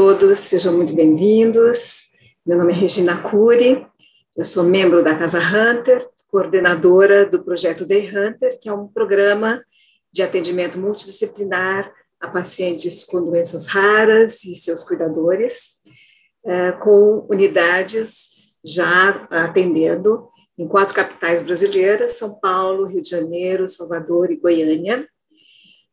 todos, sejam muito bem-vindos. Meu nome é Regina Cury, eu sou membro da Casa Hunter, coordenadora do projeto Day Hunter, que é um programa de atendimento multidisciplinar a pacientes com doenças raras e seus cuidadores, com unidades já atendendo em 4 capitais brasileiras, São Paulo, Rio de Janeiro, Salvador e Goiânia.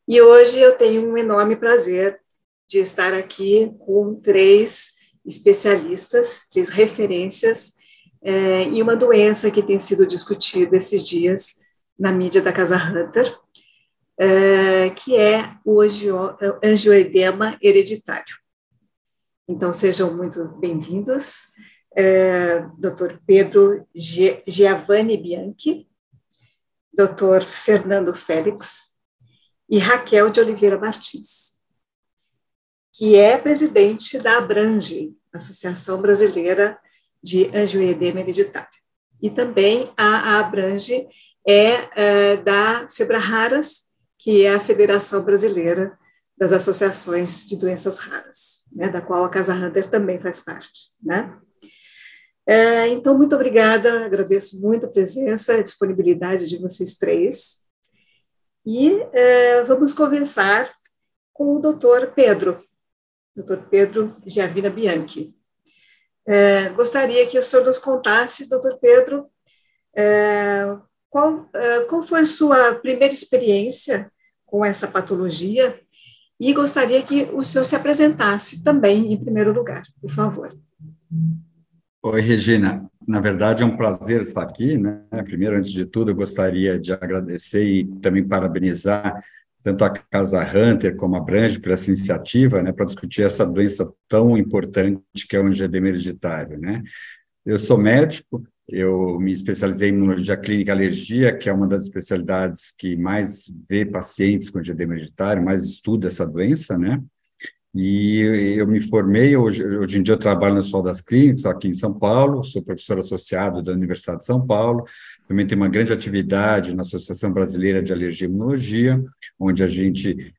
E hoje eu tenho um enorme prazer de estar aqui com 3 especialistas, 3 referências em uma doença que tem sido discutida esses dias na mídia da Casa Hunter, que é o angioedema hereditário. Então, sejam muito bem-vindos, Dr. Pedro Giovanni Bianchi, Dr. Fernando Félix e Raquel de Oliveira Martins, que é presidente da Abrange, Associação Brasileira de Angioedema Hereditário. E também a Abrange é da FebraRaras, que é a Federação Brasileira das Associações de Doenças Raras, né, da qual a Casa Hunter também faz parte, né? Então, muito obrigada, agradeço muito a presença, a disponibilidade de vocês 3. E vamos conversar com o Dr. Pedro Giovanni Bianchi. Gostaria que o senhor nos contasse, Dr. Pedro, qual foi a sua primeira experiência com essa patologia, e gostaria que o senhor se apresentasse também, em primeiro lugar, por favor. Oi, Regina. Na verdade, é um prazer estar aqui, né? Primeiro, antes de tudo, eu gostaria de agradecer e também parabenizar tanto a Casa Hunter como a Abrange por essa iniciativa, né, para discutir essa doença tão importante que é o angioedema hereditário, né? Eu sou médico, eu me especializei em imunologia clínica e alergia, que é uma das especialidades que mais vê pacientes com angioedema hereditário, mais estuda essa doença, né? E eu me formei, hoje em dia eu trabalho no Hospital das Clínicas, aqui em São Paulo, sou professor associado da Universidade de São Paulo, também tenho uma grande atividade na Associação Brasileira de Alergia e Imunologia, onde a gente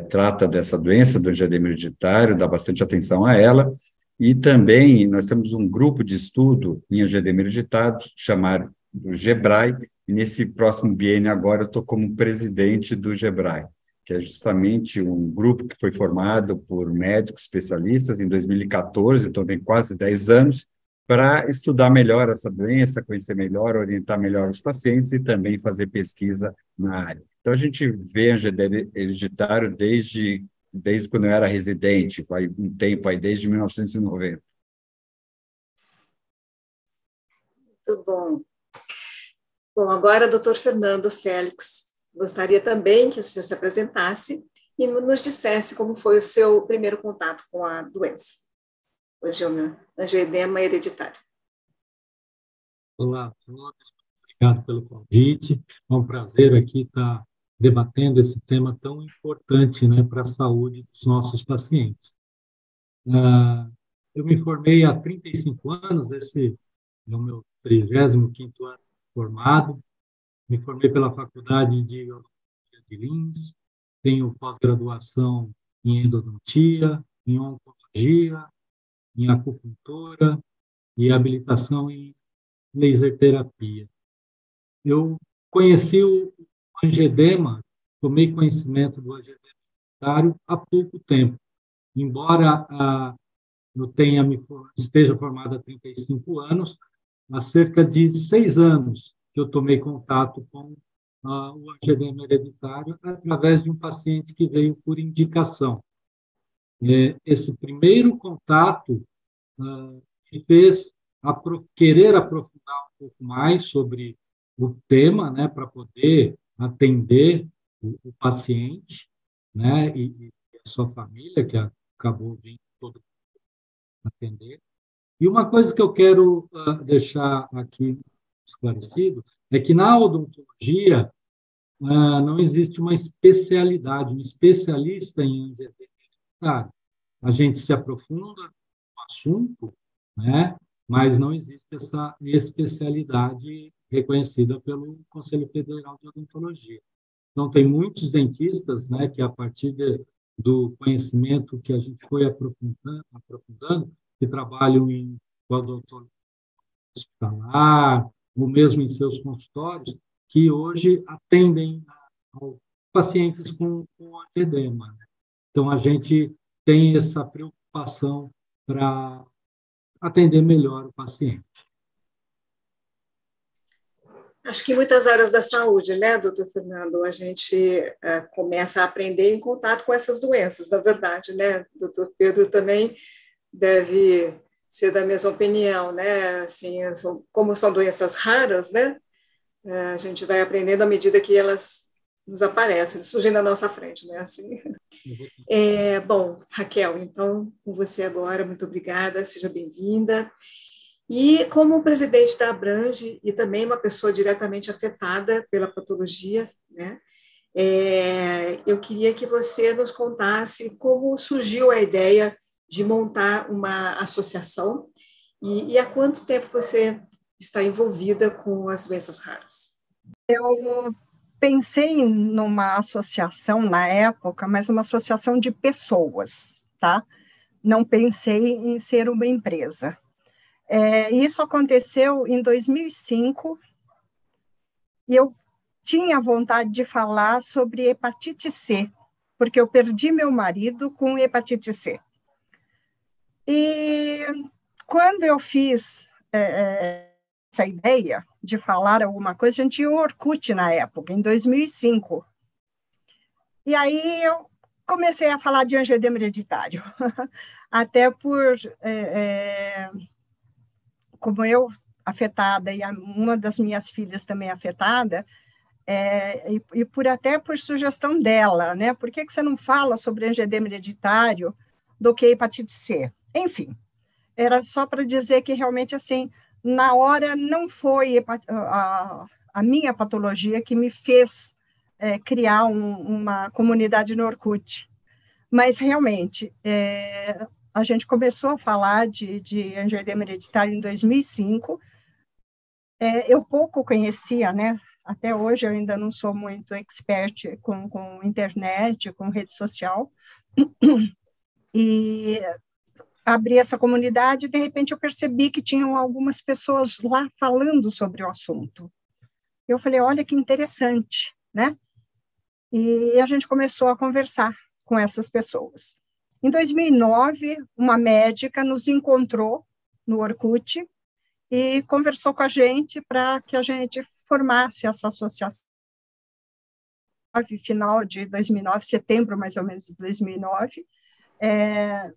trata dessa doença do angioedema hereditário, dá bastante atenção a ela, e também nós temos um grupo de estudo em angioedema hereditário, chamado GEBRAI, e nesse próximo biênio agora eu estou como presidente do GEBRAI, que é justamente um grupo que foi formado por médicos especialistas em 2014, então tem quase 10 anos, para estudar melhor essa doença, conhecer melhor, orientar melhor os pacientes e também fazer pesquisa na área. Então, a gente vê angioedema hereditário desde quando eu era residente, vai um tempo aí, desde 1990. Muito bom. Bom, agora, doutor Fernando Félix, gostaria também que o senhor se apresentasse e nos dissesse como foi o seu primeiro contato com a doença, o angioedema hereditário. Olá a todos, obrigado pelo convite. É um prazer aqui estar debatendo esse tema tão importante, né, para a saúde dos nossos pacientes. Eu me formei há 35 anos, esse é o meu 35º ano formado. Me formei pela Faculdade de Odontologia de Linz, tenho pós-graduação em endodontia, em oncologia, em acupuntura e habilitação em laser terapia. Eu conheci o angioedema, tomei conhecimento do angioedema hereditário há pouco tempo, embora eu esteja formado há 35 anos, há cerca de 6 anos que eu tomei contato com o angioedema hereditário através de um paciente que veio por indicação. Esse primeiro contato me fez querer aprofundar um pouco mais sobre o tema, né, para poder atender o paciente, né, e a sua família, que acabou vindo todo atender. E uma coisa que eu quero deixar aqui esclarecido é que na odontologia não existe uma especialidade, um especialista em angioedema hereditário. A gente se aprofunda no assunto, né? Mas não existe essa especialidade reconhecida pelo Conselho Federal de Odontologia. Então, tem muitos dentistas, né, que a partir do conhecimento que a gente foi aprofundando, que trabalham em odontologia hospitalar, ou mesmo em seus consultórios, que hoje atendem aos pacientes com angioedema, né? Então, a gente tem essa preocupação para atender melhor o paciente. Acho que em muitas áreas da saúde, né, doutor Fernando, a gente começa a aprender em contato com essas doenças, na verdade, né? O doutor Pedro também deve ser da mesma opinião, né? Assim, como são doenças raras, né? A gente vai aprendendo à medida que elas nos aparecem, surgem na nossa frente, né? Assim. Bom, Raquel, então, com você agora, muito obrigada, seja bem-vinda. E como presidente da Abrange e também uma pessoa diretamente afetada pela patologia, né, eu queria que você nos contasse como surgiu a ideia de montar uma associação e há quanto tempo você está envolvida com as doenças raras. Eu pensei numa associação na época, mas uma associação de pessoas, tá? Não pensei em ser uma empresa. Isso aconteceu em 2005, e eu tinha vontade de falar sobre hepatite C, porque eu perdi meu marido com hepatite C. E quando eu fiz essa ideia de falar alguma coisa, a gente tinha o Orkut na época, em 2005. E aí eu comecei a falar de angioedema hereditário, até por... como eu afetada e uma das minhas filhas também afetada, e até por sugestão dela, né? Por que você não fala sobre angioedema hereditário do que hepatite C? Enfim, era só para dizer que realmente, assim, na hora não foi a minha patologia que me fez criar uma comunidade no Orkut, mas realmente... a gente começou a falar de angioedema hereditário em 2005. Eu pouco conhecia, né? Até hoje eu ainda não sou muito expert com internet, com rede social. E abri essa comunidade e, de repente, eu percebi que tinham algumas pessoas lá falando sobre o assunto. Eu falei, olha que interessante, né? E a gente começou a conversar com essas pessoas. Em 2009, uma médica nos encontrou no Orkut e conversou com a gente para que a gente formasse essa associação. Final de 2009, setembro mais ou menos de 2009,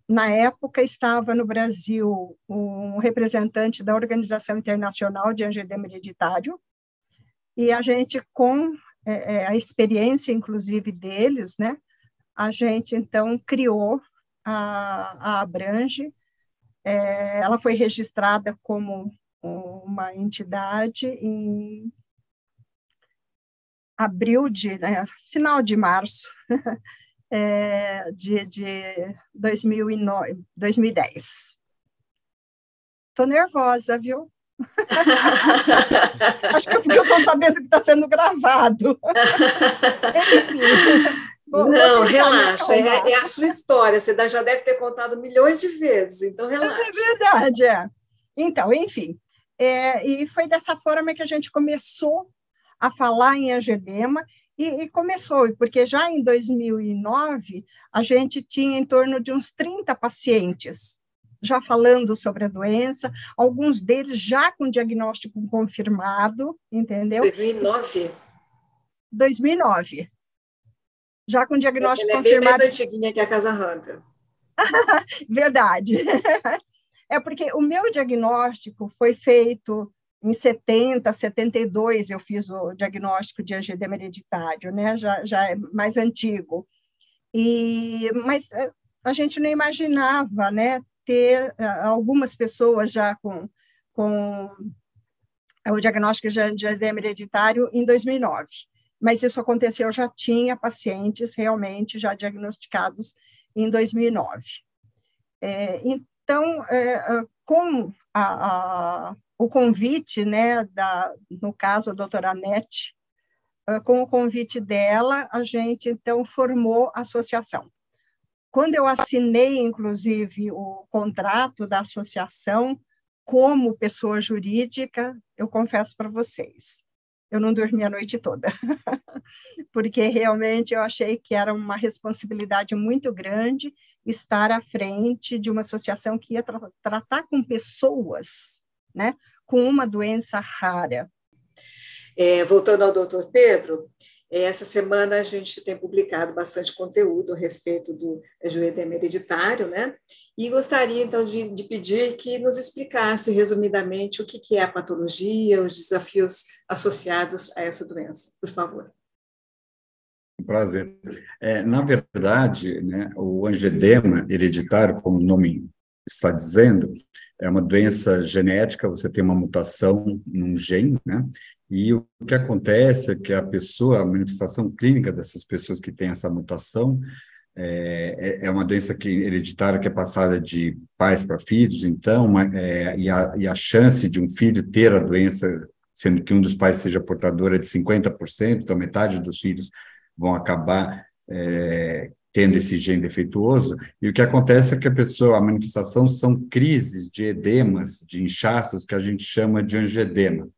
na época estava no Brasil um representante da Organização Internacional de Angioedema Hereditário, e a gente, com a experiência, inclusive, deles, né, a gente, então, criou a Abrange. Ela foi registrada como uma entidade em abril final de março de 2010. Estou nervosa, viu? Acho que é porque eu estou sabendo que está sendo gravado. Enfim... Não, relaxa, é a sua história, você já deve ter contado milhões de vezes, então relaxa. É verdade, Então, enfim, e foi dessa forma que a gente começou a falar em angioedema, e começou, porque já em 2009, a gente tinha em torno de uns 30 pacientes já falando sobre a doença, alguns deles já com diagnóstico confirmado, entendeu? 2009? 2009. Já com diagnóstico confirmado. Ela é bem mais antiguinha que a Casa Hunter. Verdade. É porque o meu diagnóstico foi feito em 70, 72, eu fiz o diagnóstico de angioedema hereditário, né? Já é mais antigo. Mas a gente não imaginava, né, ter algumas pessoas já com o diagnóstico de angioedema hereditário em 2009. Mas isso aconteceu, eu já tinha pacientes realmente já diagnosticados em 2009. Então, com o convite, né, no caso, a doutora Anete, com o convite dela, a gente, então, formou a associação. Quando eu assinei, inclusive, o contrato da associação como pessoa jurídica, eu confesso para vocês, eu não dormi a noite toda, porque realmente eu achei que era uma responsabilidade muito grande estar à frente de uma associação que ia tratar com pessoas, né, com uma doença rara. Voltando ao doutor Pedro, essa semana a gente tem publicado bastante conteúdo a respeito do angioedema hereditário, né? E gostaria, então, de pedir que nos explicasse resumidamente o que é a patologia, os desafios associados a essa doença, por favor. Prazer. Na verdade, né, o angioedema hereditário, como o nome está dizendo, é uma doença genética, você tem uma mutação num gene, né? E o que acontece é que a manifestação clínica dessas pessoas que têm essa mutação é uma doença hereditária que é passada de pais para filhos, então, e a chance de um filho ter a doença, sendo que um dos pais seja portador, é de 50%, então metade dos filhos vão acabar tendo esse gene defeituoso, e o que acontece é que a manifestação são crises de edemas, de inchaços, que a gente chama de angioedema.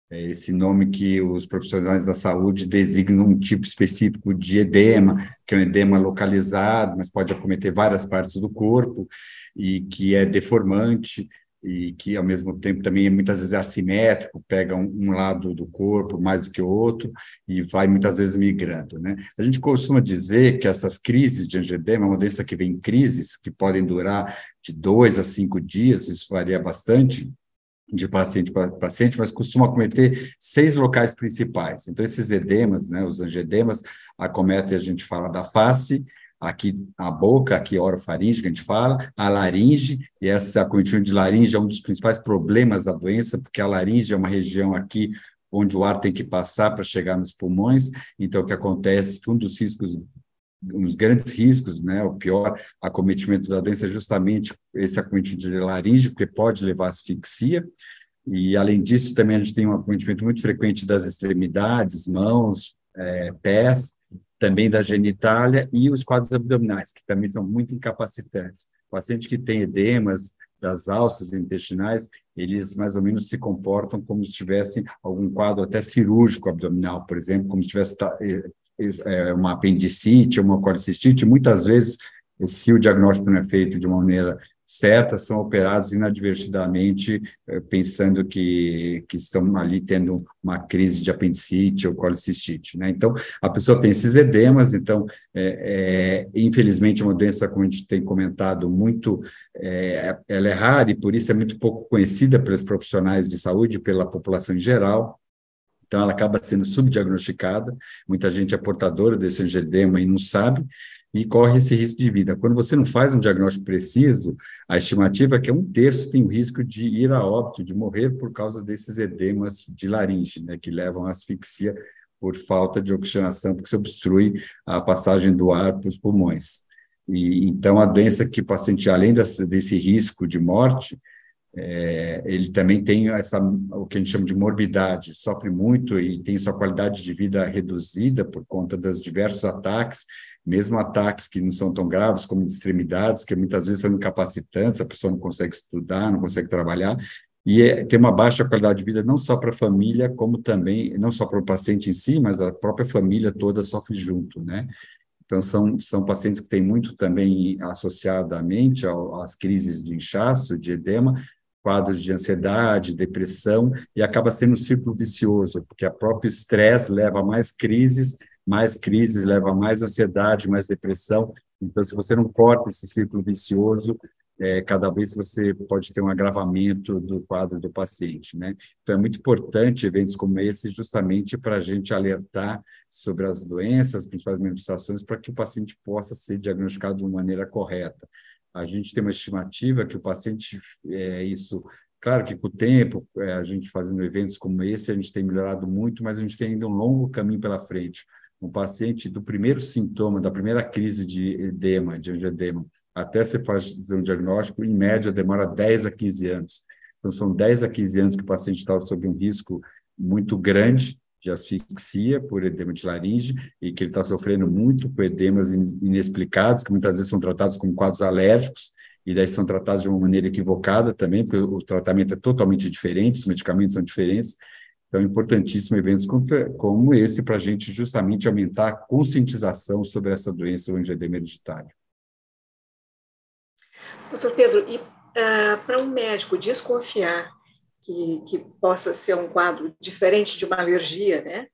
É esse nome que os profissionais da saúde designam um tipo específico de edema, que é um edema localizado, mas pode acometer várias partes do corpo, e que é deformante, e que, ao mesmo tempo, também muitas vezes é assimétrico, pega um lado do corpo mais do que o outro, e vai muitas vezes migrando, né? A gente costuma dizer que essas crises de angioedema é uma doença que vem em crises, que podem durar de 2 a 5 dias, isso varia bastante, de paciente para paciente, mas costuma acometer 6 locais principais. Então, esses edemas, né, os angioedemas, acometem, a gente fala da face, aqui a boca, aqui a orofaringe, que a gente fala, a laringe, e essa acometimento de laringe é um dos principais problemas da doença, porque a laringe é uma região aqui onde o ar tem que passar para chegar nos pulmões, então o que acontece, um dos grandes riscos, né, o pior acometimento da doença é justamente esse acometimento de laringe, porque pode levar à asfixia, e além disso também a gente tem um acometimento muito frequente das extremidades, mãos, pés, também da genitália e os quadros abdominais, que também são muito incapacitantes. O paciente que tem edemas das alças intestinais, eles mais ou menos se comportam como se tivessem algum quadro até cirúrgico abdominal, por exemplo, como se tivesse uma apendicite, uma colicistite. Muitas vezes, se o diagnóstico não é feito de uma maneira certa, são operados inadvertidamente, pensando que estão ali tendo uma crise de apendicite ou colicistite, né? Então, a pessoa tem esses edemas, então, infelizmente, uma doença, como a gente tem comentado muito, ela é rara e, por isso, é muito pouco conhecida pelos profissionais de saúde, pela população em geral. Então, ela acaba sendo subdiagnosticada, muita gente é portadora desse angioedema e não sabe, e corre esse risco de vida. Quando você não faz um diagnóstico preciso, a estimativa é que 1/3 tem o risco de ir a óbito, de morrer por causa desses edemas de laringe, né, que levam à asfixia por falta de oxigenação, porque se obstrui a passagem do ar para os pulmões. E, então, a doença que o paciente, além desse risco de morte, ele também tem o que a gente chama de morbidade, sofre muito e tem sua qualidade de vida reduzida por conta dos diversos ataques, mesmo ataques que não são tão graves como de extremidades, que muitas vezes são incapacitantes, a pessoa não consegue estudar, não consegue trabalhar, e tem uma baixa qualidade de vida não só para a família, como também, não só para o paciente em si, mas a própria família toda sofre junto, né? Então, são pacientes que têm muito também associadamente às crises de inchaço, de edema, quadros de ansiedade, depressão, e acaba sendo um círculo vicioso, porque o próprio estresse leva a mais crises leva a mais ansiedade, mais depressão. Então, se você não corta esse círculo vicioso, cada vez você pode ter um agravamento do quadro do paciente, né? Então, é muito importante eventos como esse, justamente para a gente alertar sobre as doenças, as principais manifestações, para que o paciente possa ser diagnosticado de uma maneira correta. A gente tem uma estimativa que o paciente, claro que com o tempo, a gente fazendo eventos como esse, a gente tem melhorado muito, mas a gente tem ainda um longo caminho pela frente. Um paciente do primeiro sintoma, da primeira crise de edema, de angioedema, até você fazer um diagnóstico, em média, demora 10 a 15 anos. Então, são 10 a 15 anos que o paciente está sob um risco muito grande de asfixia por edema de laringe e que ele está sofrendo muito com edemas inexplicados, que muitas vezes são tratados como quadros alérgicos, e daí são tratados de uma maneira equivocada também, porque o tratamento é totalmente diferente, os medicamentos são diferentes. Então, é importantíssimo eventos como esse para a gente justamente aumentar a conscientização sobre essa doença, o angioedema hereditário. Doutor Pedro, e para um médico desconfiar que possa ser um quadro diferente de uma alergia, né?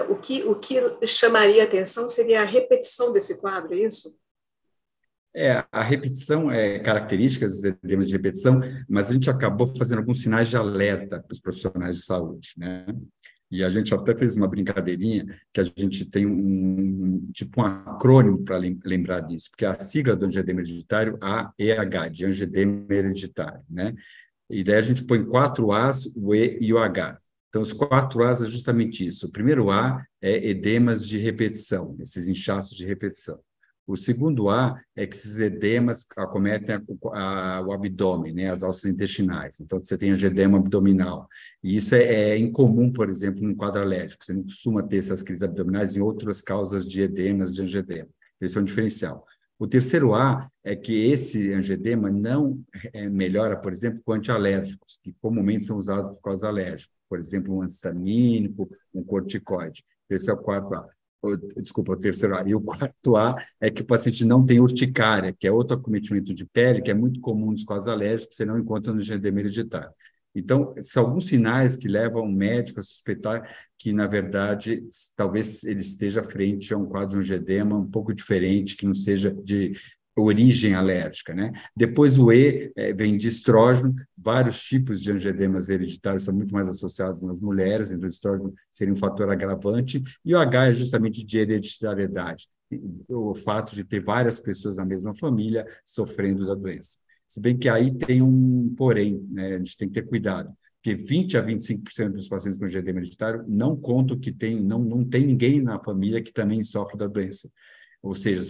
O que chamaria atenção seria a repetição desse quadro, é isso? A repetição é característica dos edemas de repetição, mas a gente acabou fazendo alguns sinais de alerta para os profissionais de saúde, né? E a gente até fez uma brincadeirinha que a gente tem tipo um acrônimo para lembrar disso, porque a sigla do angioedema hereditário, AEH, de angioedema hereditário, né? E daí a gente põe 4 As, o E e o H. Então, os 4 As é justamente isso. O primeiro A é edemas de repetição, esses inchaços de repetição. O segundo A é que esses edemas acometem o abdômen, né, as alças intestinais. Então, você tem angioedema abdominal. E isso é incomum, por exemplo, num quadro alérgico. Você não costuma ter essas crises abdominais em outras causas de edemas de angioedema. Esse é um diferencial. O terceiro A é que esse angioedema não melhora, por exemplo, com antialérgicos, que comumente são usados por causa alérgica. Por exemplo, um antistamínico, um corticoide. Esse é o quarto A. Desculpa, o terceiro A. E o quarto A é que o paciente não tem urticária, que é outro acometimento de pele, que é muito comum nos quadros alérgicos, você não encontra no angioedema hereditário. Então, são alguns sinais que levam o médico a suspeitar que, na verdade, talvez ele esteja frente a um quadro de angioedema um pouco diferente, que não seja de origem alérgica, né? Depois o E vem de estrógeno, vários tipos de angioedemas hereditários são muito mais associados nas mulheres, então o estrógeno seria um fator agravante, e o H é justamente de hereditariedade, o fato de ter várias pessoas na mesma família sofrendo da doença. Se bem que aí tem um porém, né? A gente tem que ter cuidado, porque 20 a 25% dos pacientes com angioedema hereditário não contam que não tem ninguém na família que também sofre da doença. Ou seja,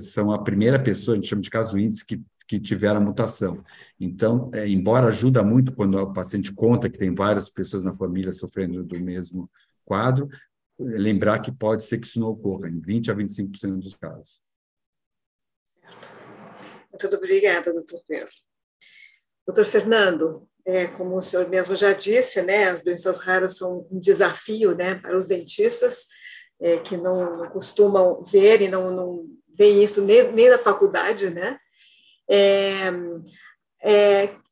são a primeira pessoa, a gente chama de caso índice, que tiveram a mutação. Então, embora ajuda muito quando o paciente conta que tem várias pessoas na família sofrendo do mesmo quadro, lembrar que pode ser que isso não ocorra em 20 a 25% dos casos. Muito obrigada, doutor Pedro. Doutor Fernando, como o senhor mesmo já disse, né, as doenças raras são um desafio, né, para os dentistas, que não costumam ver e não veem isso nem na faculdade, né?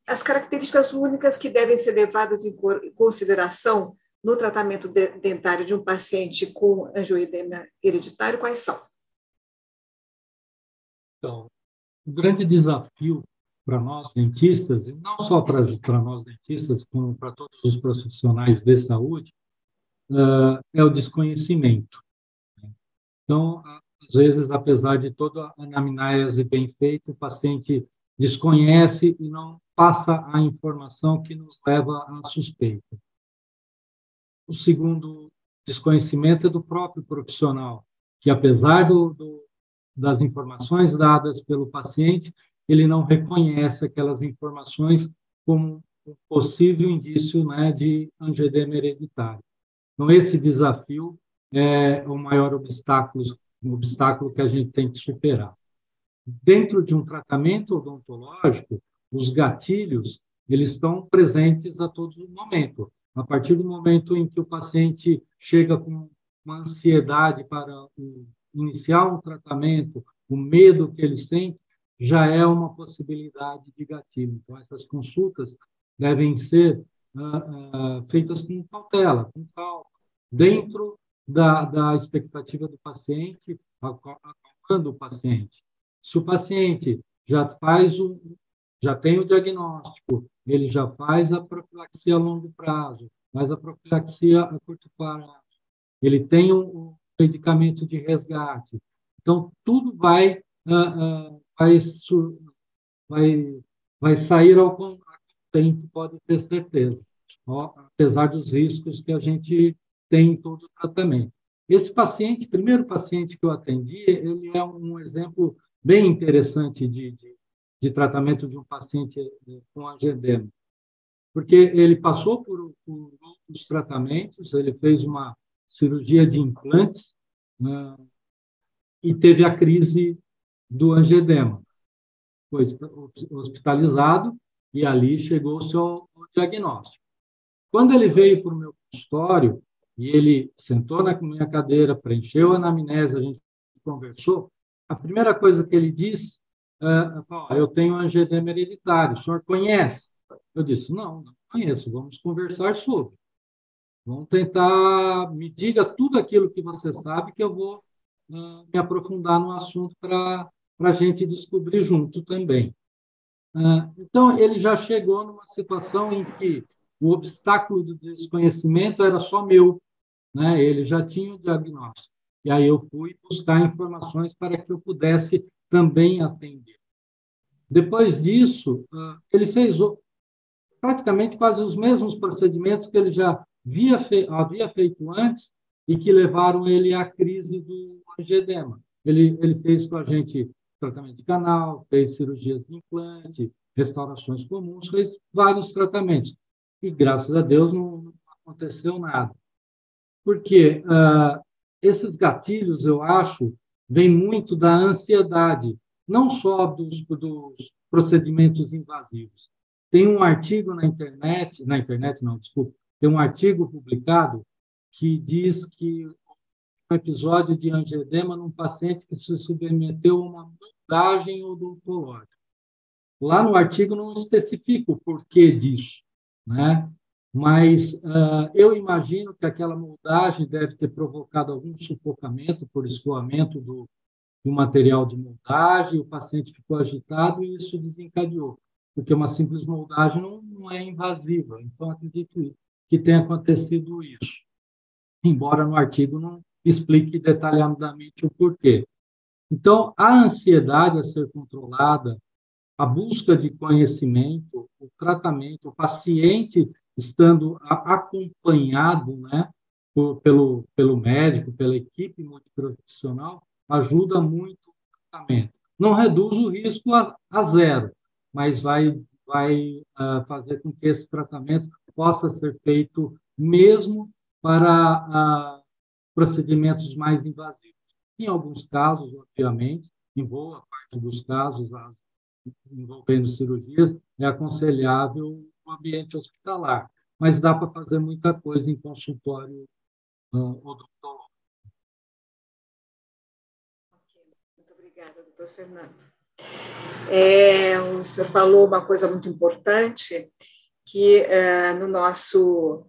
As características únicas que devem ser levadas em consideração no tratamento dentário de um paciente com angioedema hereditário, quais são? Então, o grande desafio para nós dentistas, e não só para nós dentistas, como para todos os profissionais de saúde, é o desconhecimento. Então, às vezes, apesar de toda a anamnese bem feita, o paciente desconhece e não passa a informação que nos leva à suspeita. O segundo desconhecimento é do próprio profissional, que apesar das informações dadas pelo paciente, ele não reconhece aquelas informações como um possível indício, né, de angioedema hereditário. Então, esse desafio é o maior obstáculo que a gente tem que superar. Dentro de um tratamento odontológico, os gatilhos, eles estão presentes a todo momento. A partir do momento em que o paciente chega com uma ansiedade para iniciar um tratamento, o medo que ele sente, já é uma possibilidade de gatilho. Então, essas consultas devem ser feitas com cautela, com calma, dentro da expectativa do paciente, acalmando o paciente. Se o paciente já tem o diagnóstico, ele já faz a profilaxia a longo prazo, faz a profilaxia a curto prazo, ele tem um medicamento de resgate. Então, tudo vai sair ao tempo, pode ter certeza, apesar dos riscos que a gente tem em todo o tratamento. Esse paciente, primeiro paciente que eu atendi, ele é um exemplo bem interessante de tratamento de um paciente com angioedema. porque ele passou por outros tratamentos, ele fez uma cirurgia de implantes, né, e teve a crise do angedema. Foi hospitalizado e ali chegou-se ao diagnóstico. Quando ele veio para o meu consultório e ele sentou na minha cadeira, preencheu a anamnese, a gente conversou, a primeira coisa que ele disse, eu tenho angedema hereditário, o senhor conhece? Eu disse, não conheço, vamos conversar sobre. Vamos tentar, me diga tudo aquilo que você sabe que eu vou me aprofundar no assunto para a gente descobrir junto também. Então, ele já chegou numa situação em que o obstáculo do desconhecimento era só meu, né? Ele já tinha o diagnóstico. E aí eu fui buscar informações para que eu pudesse também atender. Depois disso, ele fez praticamente quase os mesmos procedimentos que ele já havia feito antes e que levaram ele à crise do angedema. Ele fez com a gente tratamento de canal, fez cirurgias de implante, restaurações comuns, fez vários tratamentos. E, graças a Deus, não aconteceu nada. Porque esses gatilhos, eu acho, vêm muito da ansiedade, não só dos procedimentos invasivos. Tem um artigo tem um artigo publicado que diz que um episódio de angedema num paciente que se submeteu a uma moldagem odontológica. Lá no artigo não especifica o porquê disso, né? Mas eu imagino que aquela moldagem deve ter provocado algum sufocamento por escoamento do material de moldagem, o paciente ficou agitado e isso desencadeou, porque uma simples moldagem não é invasiva. Então, acredito que tenha acontecido isso, embora no artigo não explique detalhadamente o porquê. Então, a ansiedade a ser controlada, a busca de conhecimento, o tratamento, o paciente estando acompanhado, né, pelo médico, pela equipe multiprofissional, ajuda muito o tratamento. Não reduz o risco a zero, mas vai fazer com que esse tratamento possa ser feito mesmo para procedimentos mais invasivos. Em alguns casos, obviamente, em boa parte dos casos, envolvendo cirurgias, é aconselhável o ambiente hospitalar, mas dá para fazer muita coisa em consultório odontológico. Muito obrigada, doutor Fernando. O senhor falou uma coisa muito importante, que no nosso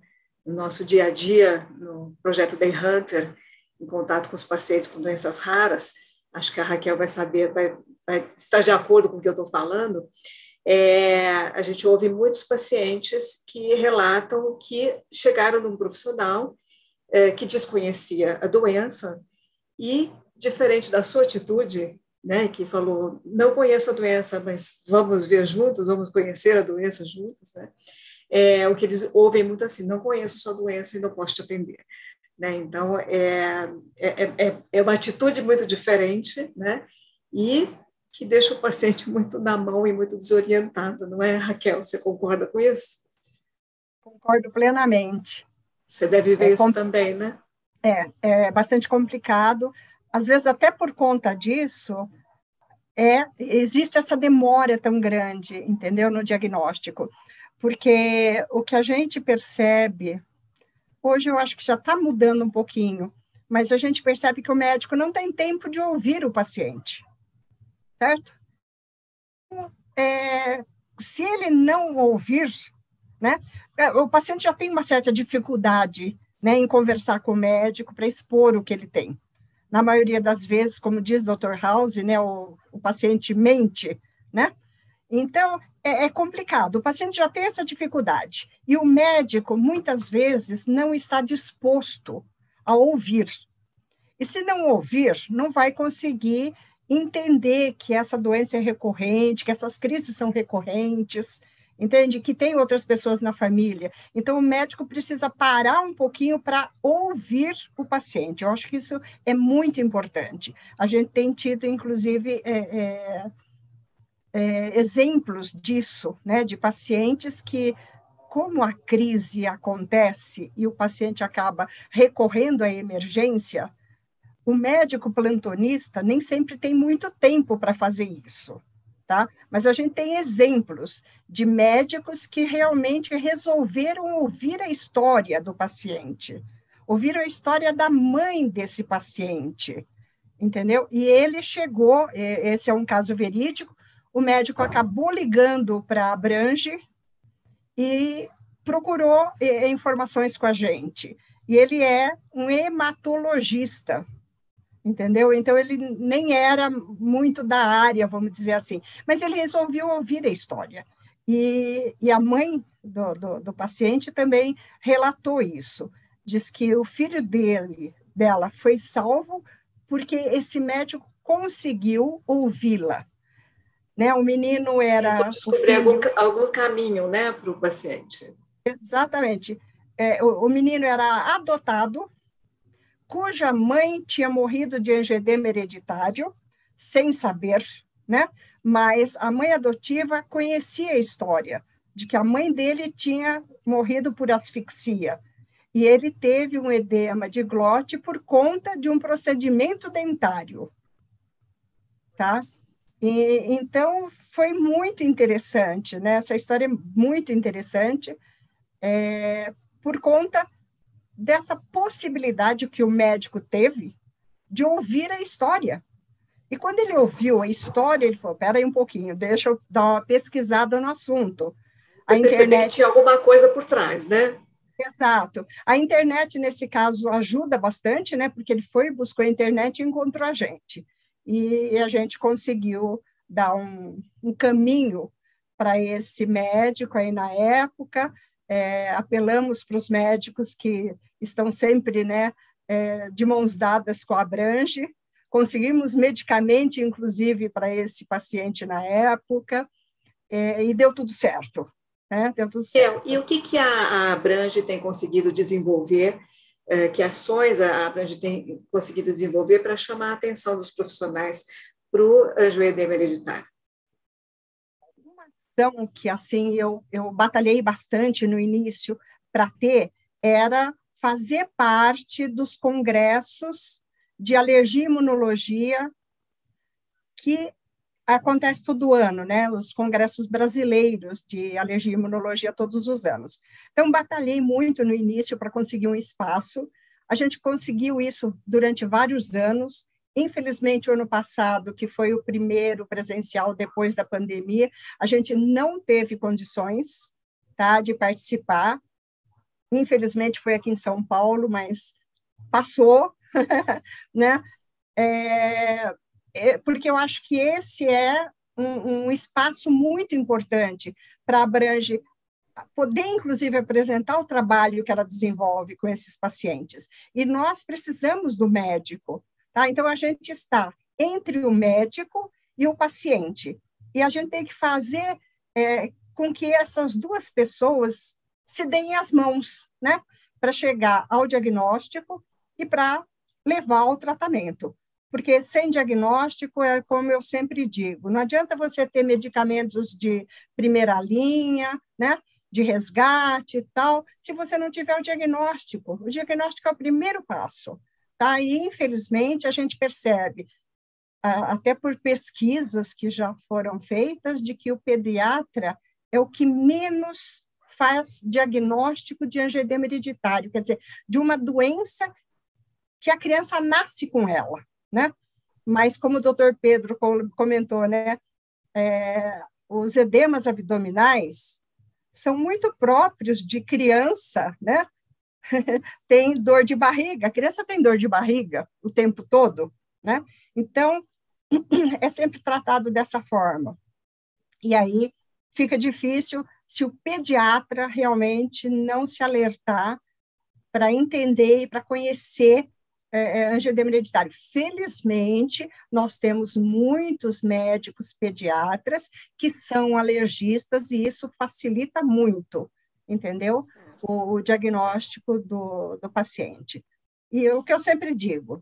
dia a dia, no projeto Day Hunter, em contato com os pacientes com doenças raras, acho que a Raquel vai saber, vai estar de acordo com o que eu estou falando, a gente ouve muitos pacientes que relatam que chegaram num profissional que desconhecia a doença e, diferente da sua atitude, né, que falou, não conheço a doença, mas vamos ver juntos, vamos conhecer a doença juntos, né? O que eles ouvem muito assim, não conheço a sua doença e não posso te atender. Né? Então, é uma atitude muito diferente, né? E que deixa o paciente muito na mão e muito desorientado, não é, Raquel? Você concorda com isso? Concordo plenamente. Você deve ver isso também, né? É bastante complicado. Às vezes, até por conta disso, existe essa demora tão grande, entendeu, no diagnóstico. Porque o que a gente percebe, hoje eu acho que já está mudando um pouquinho, mas a gente percebe que o médico não tem tempo de ouvir o paciente, certo? Se ele não ouvir, né, o paciente já tem uma certa dificuldade, né, em conversar com o médico para expor o que ele tem. Na maioria das vezes, como diz o Dr. House, né, o paciente mente, né? Então, é complicado. O paciente já tem essa dificuldade. E o médico, muitas vezes, não está disposto a ouvir. E se não ouvir, não vai conseguir entender que essa doença é recorrente, que essas crises são recorrentes, entende? Que tem outras pessoas na família. Então, o médico precisa parar um pouquinho para ouvir o paciente. Eu acho que isso é muito importante. A gente tem tido, inclusive, exemplos disso, né? De pacientes que como a crise acontece e o paciente acaba recorrendo à emergência, o médico plantonista nem sempre tem muito tempo para fazer isso, tá? Mas a gente tem exemplos de médicos que realmente resolveram ouvir a história do paciente, ouviram a história da mãe desse paciente, entendeu? E ele chegou, esse é um caso verídico, o médico acabou ligando para a Abrange e procurou informações com a gente. E ele é um hematologista, entendeu? Então, ele nem era muito da área, vamos dizer assim, mas ele resolveu ouvir a história. E a mãe do paciente também relatou isso. Diz que o filho dela foi salvo porque esse médico conseguiu ouvi-la. Né? O menino era... Então, descobrir algum caminho, né, para o paciente. Exatamente. O menino era adotado, cuja mãe tinha morrido de angedema hereditário, sem saber, né? Mas a mãe adotiva conhecia a história de que a mãe dele tinha morrido por asfixia. E ele teve um edema de glote por conta de um procedimento dentário. Tá? Então, foi muito interessante, né? Essa história é muito interessante, por conta dessa possibilidade que o médico teve de ouvir a história. E quando ele ouviu a história, ele falou, espera aí um pouquinho, deixa eu dar uma pesquisada no assunto. A internet... que tinha alguma coisa por trás, né? Exato. A internet, nesse caso, ajuda bastante, né? Porque ele buscou a internet e encontrou a gente. E a gente conseguiu dar um caminho para esse médico aí na época. Apelamos para os médicos que estão sempre, né, de mãos dadas com a Abrange. Conseguimos medicamento, inclusive, para esse paciente na época, e deu tudo certo. Né? Deu tudo certo. E o que a Abrange tem conseguido desenvolver, que ações a Abrange tem conseguido desenvolver para chamar a atenção dos profissionais para o angioedema hereditário? Uma ação que, assim, eu batalhei bastante no início para ter era fazer parte dos congressos de alergia e imunologia que acontece todo ano, né? Os congressos brasileiros de alergia e imunologia todos os anos. Então, batalhei muito no início para conseguir um espaço. A gente conseguiu isso durante vários anos. Infelizmente, o ano passado, que foi o primeiro presencial depois da pandemia, a gente não teve condições, tá, de participar. Infelizmente, foi aqui em São Paulo, mas passou, né? Porque eu acho que esse é um espaço muito importante para a Abrange poder, inclusive, apresentar o trabalho que ela desenvolve com esses pacientes. E nós precisamos do médico, tá? Então, a gente está entre o médico e o paciente. E a gente tem que fazer com que essas duas pessoas se deem as mãos, né? Para chegar ao diagnóstico e para levar ao tratamento. Porque sem diagnóstico, é como eu sempre digo, não adianta você ter medicamentos de primeira linha, né, de resgate e tal, se você não tiver o diagnóstico. O diagnóstico é o primeiro passo. Tá? E, infelizmente, a gente percebe, até por pesquisas que já foram feitas, de que o pediatra é o que menos faz diagnóstico de angioedema hereditário, quer dizer, de uma doença que a criança nasce com ela. Né? Mas, como o doutor Pedro comentou, né, os edemas abdominais são muito próprios de criança, né? Tem dor de barriga, a criança tem dor de barriga o tempo todo, né? Então, é sempre tratado dessa forma. E aí fica difícil se o pediatra realmente não se alertar para entender e para conhecer angioedema hereditário. Felizmente, nós temos muitos médicos pediatras que são alergistas e isso facilita muito, entendeu? O diagnóstico do paciente. E o que eu sempre digo,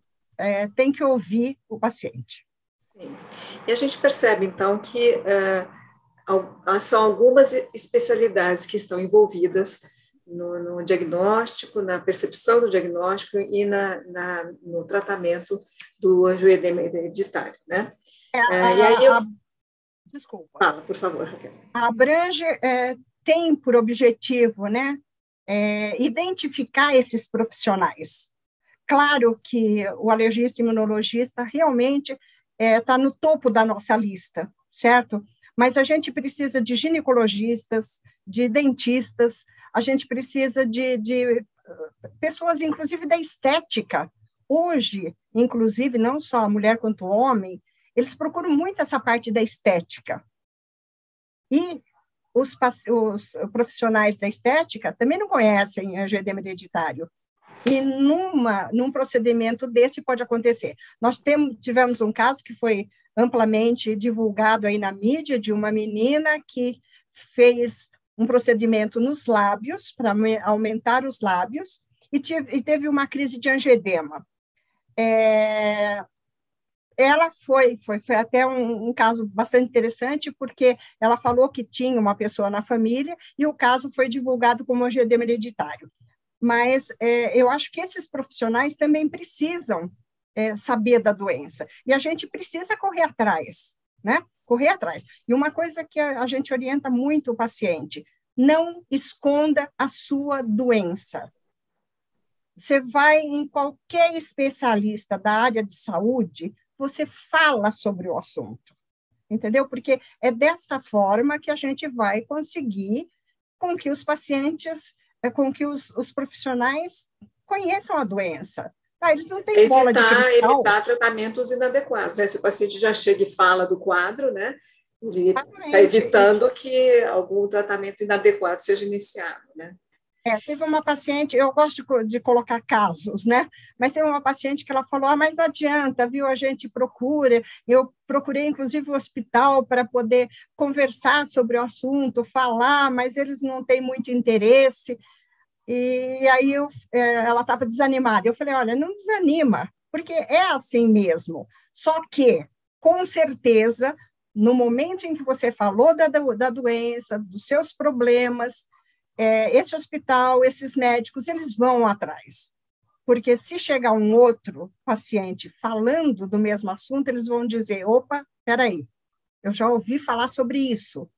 tem que ouvir o paciente. Sim. E a gente percebe, então, que são algumas especialidades que estão envolvidas no diagnóstico, na percepção do diagnóstico e no tratamento do angioedema hereditário, né? E aí Desculpa. Fala, por favor, Raquel. A Abrange tem por objetivo, né, identificar esses profissionais. Claro que o alergista imunologista realmente está no topo da nossa lista, certo? Mas a gente precisa de ginecologistas, de dentistas, a gente precisa de pessoas, inclusive, da estética. Hoje, inclusive, não só a mulher quanto o homem, eles procuram muito essa parte da estética. E os profissionais da estética também não conhecem angioedema hereditário. E num procedimento desse pode acontecer. Nós tivemos um caso que foi amplamente divulgado aí na mídia, de uma menina que fez um procedimento nos lábios, para aumentar os lábios, e teve uma crise de angioedema. Ela foi até um caso bastante interessante, porque ela falou que tinha uma pessoa na família, e o caso foi divulgado como angioedema hereditário. Mas eu acho que esses profissionais também precisam saber da doença, e a gente precisa correr atrás, né? Correr atrás. E uma coisa que a gente orienta muito o paciente: não esconda a sua doença. Você vai em qualquer especialista da área de saúde, você fala sobre o assunto, entendeu? Porque é dessa forma que a gente vai conseguir com que os pacientes, com que os profissionais conheçam a doença. Eles não têm bola de cristal. Evitar tratamentos inadequados, né? Se o paciente já chega e fala do quadro, né? Ele está evitando que algum tratamento inadequado seja iniciado, né? Teve uma paciente, eu gosto de colocar casos, né? Mas teve uma paciente que ela falou: mas adianta, viu? A gente procura. Eu procurei, inclusive, o hospital para poder conversar sobre o assunto, falar, mas eles não têm muito interesse. E aí ela estava desanimada. Eu falei: olha, não desanima, porque é assim mesmo. Só que, com certeza, no momento em que você falou da doença, dos seus problemas, esse hospital, esses médicos, eles vão atrás. Porque se chegar um outro paciente falando do mesmo assunto, eles vão dizer: opa, peraí, eu já ouvi falar sobre isso,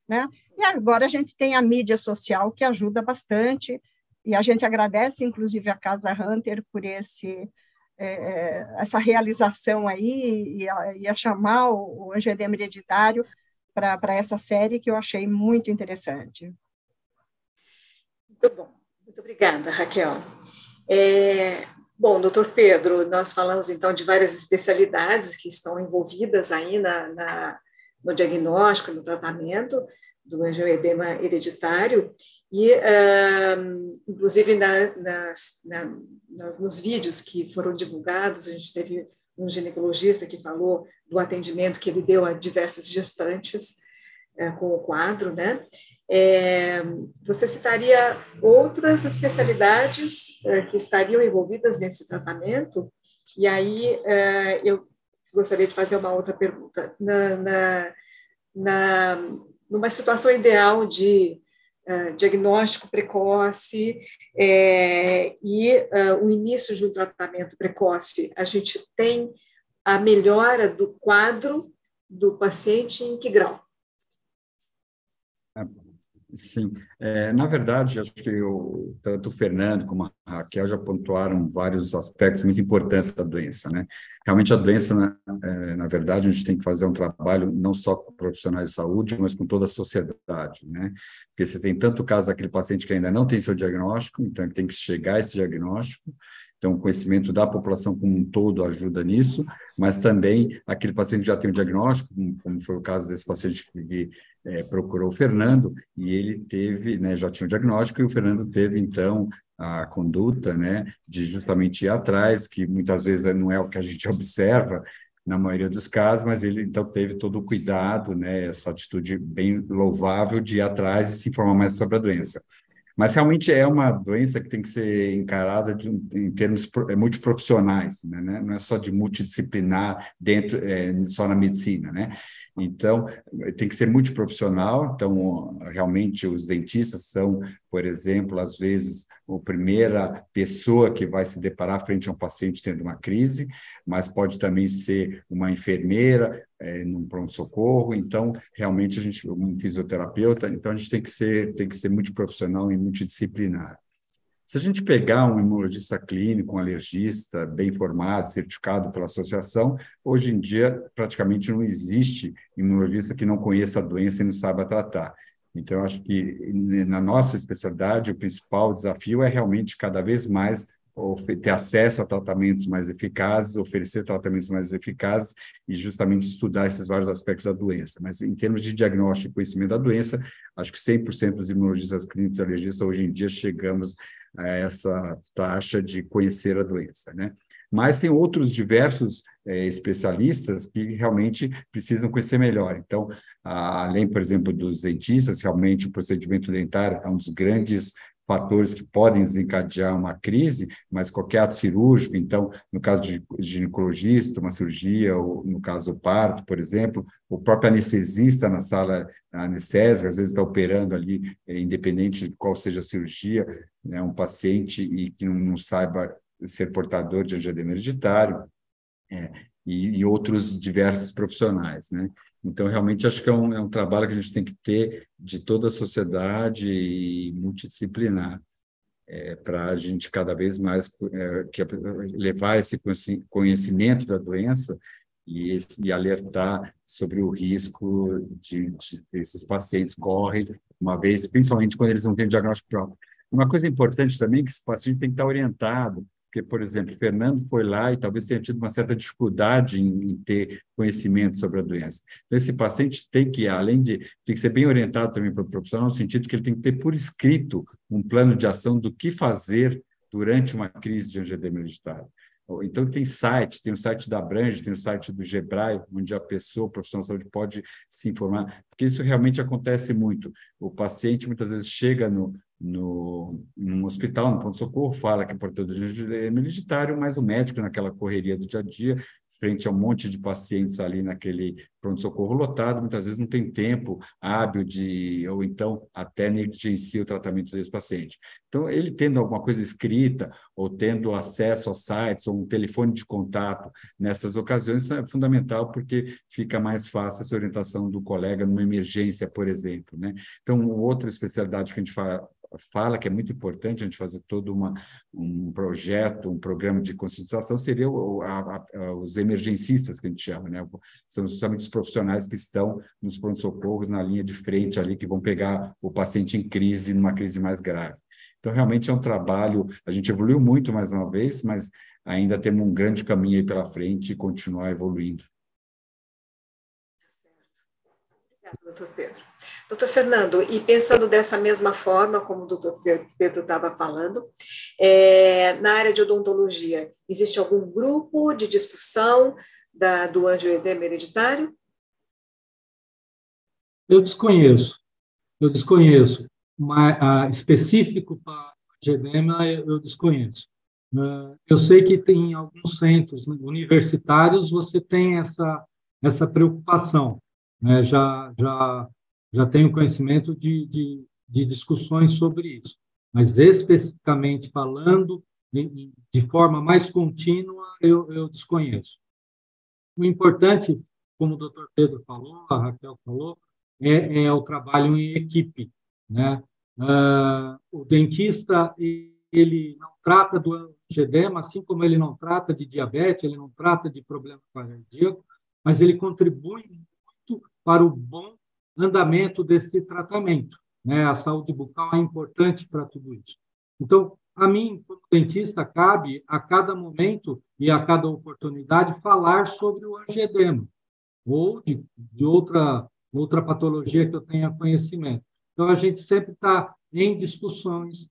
né? E agora a gente tem a mídia social, que ajuda bastante, e a gente agradece, inclusive, a Casa Hunter por essa realização aí, e a chamar o angioedema hereditário para essa série, que eu achei muito interessante. Muito bom. Muito obrigada, Raquel. Bom, doutor Pedro, nós falamos, então, de várias especialidades que estão envolvidas aí no diagnóstico, no tratamento do angioedema hereditário, e, inclusive, nos vídeos que foram divulgados, a gente teve um ginecologista que falou do atendimento que ele deu a diversas gestantes com o quadro, né? Você citaria outras especialidades que estariam envolvidas nesse tratamento? E aí eu gostaria de fazer uma outra pergunta. Numa situação ideal de diagnóstico precoce e o início de um tratamento precoce, a gente tem a melhora do quadro do paciente em que grau? Sim, na verdade, acho que tanto o Fernando como a Raquel já pontuaram vários aspectos muito importantes da doença, né? Realmente a doença, na verdade, a gente tem que fazer um trabalho não só com profissionais de saúde, mas com toda a sociedade, né? Porque você tem tanto o caso daquele paciente que ainda não tem seu diagnóstico, então ele tem que chegar a esse diagnóstico. Então, o conhecimento da população como um todo ajuda nisso, mas também aquele paciente que já tem o diagnóstico, como foi o caso desse paciente que procurou o Fernando, e ele teve, né, já tinha o diagnóstico, e o Fernando teve, então, a conduta, né, de justamente ir atrás, que muitas vezes não é o que a gente observa na maioria dos casos, mas ele, então, teve todo o cuidado, né, essa atitude bem louvável de ir atrás e se informar mais sobre a doença. Mas realmente é uma doença que tem que ser encarada em termos multiprofissionais, né? Não é só de multidisciplinar dentro, só na medicina, né? Então, tem que ser multiprofissional. Então, realmente, os dentistas são, por exemplo, às vezes, a primeira pessoa que vai se deparar frente a um paciente tendo uma crise, mas pode também ser uma enfermeira, num pronto-socorro. Então, realmente, um fisioterapeuta, então a gente tem que ser multiprofissional e multidisciplinar. Se a gente pegar um imunologista clínico, um alergista bem formado, certificado pela associação, hoje em dia praticamente não existe imunologista que não conheça a doença e não saiba tratar. Então, eu acho que na nossa especialidade, o principal desafio é realmente cada vez mais ter acesso a tratamentos mais eficazes, oferecer tratamentos mais eficazes e justamente estudar esses vários aspectos da doença. Mas, em termos de diagnóstico e conhecimento da doença, acho que 100% dos imunologistas clínicos e alergistas, hoje em dia, chegamos a essa taxa de conhecer a doença, né? Mas tem outros diversos especialistas que realmente precisam conhecer melhor. Então, além, por exemplo, dos dentistas, realmente o procedimento dentário é um dos grandes fatores que podem desencadear uma crise, mas qualquer ato cirúrgico, então, no caso de ginecologista, uma cirurgia, ou no caso do parto, por exemplo, o próprio anestesista na sala anestésica, às vezes está operando ali, independente de qual seja a cirurgia, né, um paciente e que não saiba ser portador de angioedema hereditário, e outros diversos profissionais, né? Então, realmente, acho que é um trabalho que a gente tem que ter de toda a sociedade e multidisciplinar, para a gente cada vez mais levar esse conhecimento da doença e alertar sobre o risco de esses pacientes correm, uma vez, principalmente quando eles não têm diagnóstico próprio. Uma coisa importante também é que esse paciente tem que estar orientado, porque, por exemplo, Fernando foi lá e talvez tenha tido uma certa dificuldade em ter conhecimento sobre a doença. Então, esse paciente tem que, tem que ser bem orientado também para o profissional, no sentido que ele tem que ter por escrito um plano de ação do que fazer durante uma crise de angioedema hereditário. Então, tem o site da Abrange, tem o site do GEBRAE, onde a pessoa, o profissional de saúde, pode se informar, porque isso realmente acontece muito. O paciente, muitas vezes, chega num hospital, no pronto-socorro, fala que é portador de angioedema hereditário, mas o médico, naquela correria do dia a dia, frente a um monte de pacientes ali naquele pronto-socorro lotado, muitas vezes não tem tempo hábil ou então até negligencia o tratamento desse paciente. Então, ele tendo alguma coisa escrita, ou tendo acesso a sites, ou um telefone de contato nessas ocasiões, isso é fundamental, porque fica mais fácil essa orientação do colega numa emergência, por exemplo, né? Então, outra especialidade que a gente fala que é muito importante a gente fazer todo um projeto, um programa de conscientização, seria os emergencistas, que a gente chama, né? São justamente os profissionais que estão nos pronto-socorros, na linha de frente ali, que vão pegar o paciente em crise, numa crise mais grave. Então, realmente é um trabalho, a gente evoluiu muito mais uma vez, mas ainda temos um grande caminho aí pela frente e continuar evoluindo. Obrigada, doutor Pedro. Doutor Fernando, e pensando dessa mesma forma, como o doutor Pedro estava falando, na área de odontologia, existe algum grupo de discussão do angioedema hereditário? Eu desconheço, mas específico para angioedema eu desconheço. Eu sei que tem alguns centros universitários, você tem essa preocupação, né? Já tenho conhecimento de discussões sobre isso, mas especificamente falando, de forma mais contínua, eu desconheço. O importante, como o doutor Pedro falou, a Raquel falou, é o trabalho em equipe, né? O dentista, ele não trata do angioedema, assim como ele não trata de diabetes, ele não trata de problema cardíaco, mas ele contribui muito para o bom andamento desse tratamento, né? A saúde bucal é importante para tudo isso. Então, a mim, como dentista, cabe a cada momento e a cada oportunidade falar sobre o angioedema ou de outra patologia que eu tenha conhecimento. Então, a gente sempre está em discussões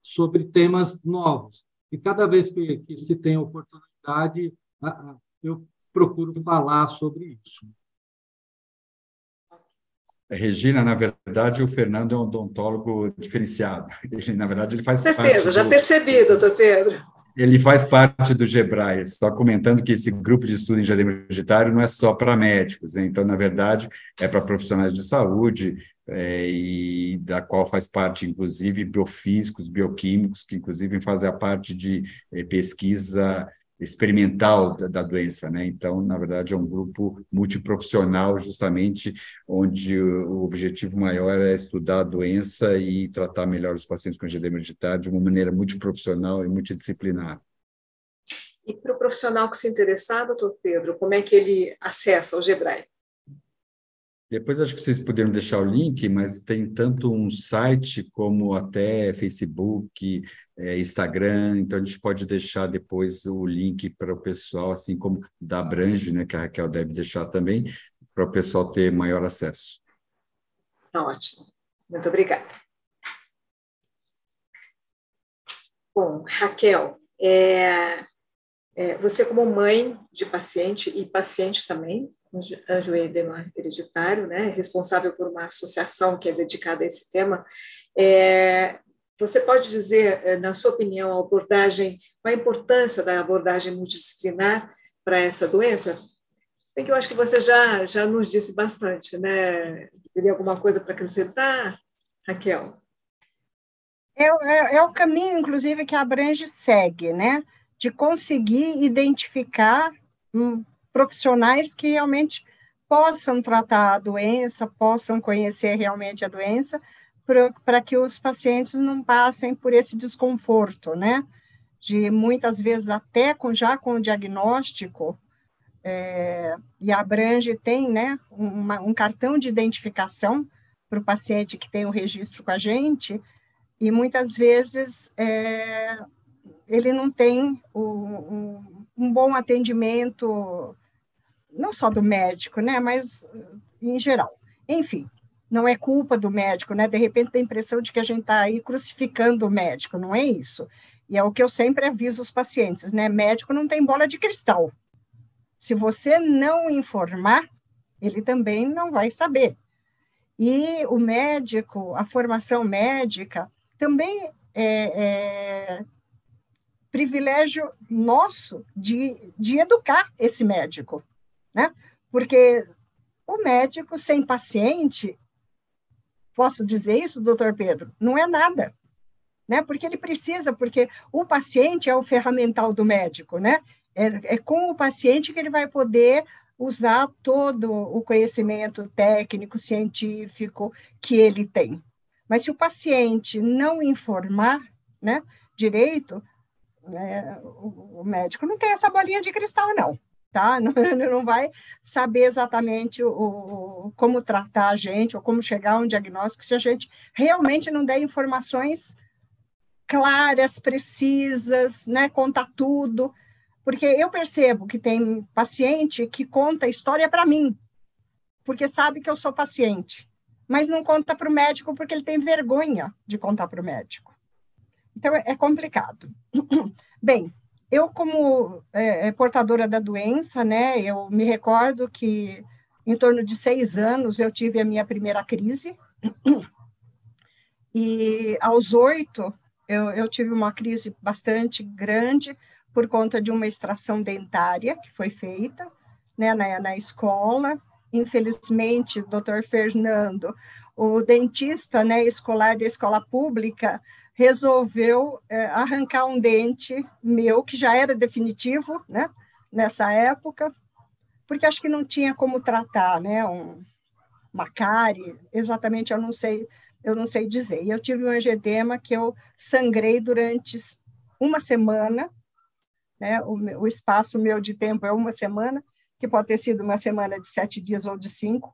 sobre temas novos. E cada vez que se tem oportunidade, eu procuro falar sobre isso. Regina, na verdade, o Fernando é um odontólogo diferenciado. Ele, na verdade, ele faz Certeza, já percebi, doutor Pedro. Ele faz parte do GEBRAE, só comentando que esse grupo de estudo em diadema hereditário não é só para médicos, né? Então, na verdade, é para profissionais de saúde, e da qual faz parte, inclusive, biofísicos, bioquímicos, que, inclusive, fazem a parte de pesquisa experimental da doença, né? Então, na verdade, é um grupo multiprofissional, justamente onde o objetivo maior é estudar a doença e tratar melhor os pacientes com angioedema hereditário de uma maneira multiprofissional e multidisciplinar. E para o profissional que se interessar, doutor Pedro, como é que ele acessa o GEBRAE? Depois acho que vocês poderiam deixar o link, mas tem tanto um site como até Facebook, Instagram, então a gente pode deixar depois o link para o pessoal, assim como da Abrange, né, que a Raquel deve deixar também, para o pessoal ter maior acesso. Tá ótimo. Muito obrigada. Bom, Raquel, você como mãe de paciente e paciente também, com angioedema hereditário, né, responsável por uma associação que é dedicada a esse tema, você pode dizer, na sua opinião, qual a importância da abordagem multidisciplinar para essa doença? Bem que eu acho que você já nos disse bastante, né? Teria alguma coisa para acrescentar, Raquel? É o caminho, inclusive, que a Abrange segue, né? De conseguir identificar profissionais que realmente possam tratar a doença, possam conhecer realmente a doença, para que os pacientes não passem por esse desconforto, né? De muitas vezes até já com o diagnóstico, e a Abrange tem, né, um cartão de identificação para o paciente que tem o registro com a gente, e muitas vezes ele não tem um bom atendimento, não só do médico, né, mas em geral. Enfim, não é culpa do médico, né? De repente tem a impressão de que a gente está aí crucificando o médico, não é isso. E é o que eu sempre aviso os pacientes, né? Médico não tem bola de cristal. Se você não informar, ele também não vai saber. E o médico, a formação médica, também é privilégio nosso de educar esse médico, né? Porque o médico sem paciente, posso dizer isso, doutor Pedro? Não é nada, né? Porque ele precisa, porque o paciente é o ferramental do médico, né? É com o paciente que ele vai poder usar todo o conhecimento técnico, científico que ele tem. Mas se o paciente não informar, né, direito, o médico não tem essa bolinha de cristal, não. Tá? Não vai saber exatamente como tratar a gente ou como chegar a um diagnóstico se a gente realmente não der informações claras, precisas, né? Contar tudo. Porque eu percebo que tem paciente que conta a história para mim, porque sabe que eu sou paciente, mas não conta para o médico porque ele tem vergonha de contar para o médico. Então, é complicado. Bem, eu, como portadora da doença, né, eu me recordo que em torno de 6 anos eu tive a minha primeira crise, e aos 8 eu tive uma crise bastante grande por conta de uma extração dentária que foi feita, né, na escola. Infelizmente, o doutor Fernando, o dentista, né, escolar da escola pública, resolveu arrancar um dente meu, que já era definitivo, né, nessa época, porque acho que não tinha como tratar, né, uma cárie, exatamente, eu não sei dizer. E eu tive um angioedema que eu sangrei durante uma semana, né, o espaço meu de tempo é uma semana, que pode ter sido uma semana de 7 dias ou de 5,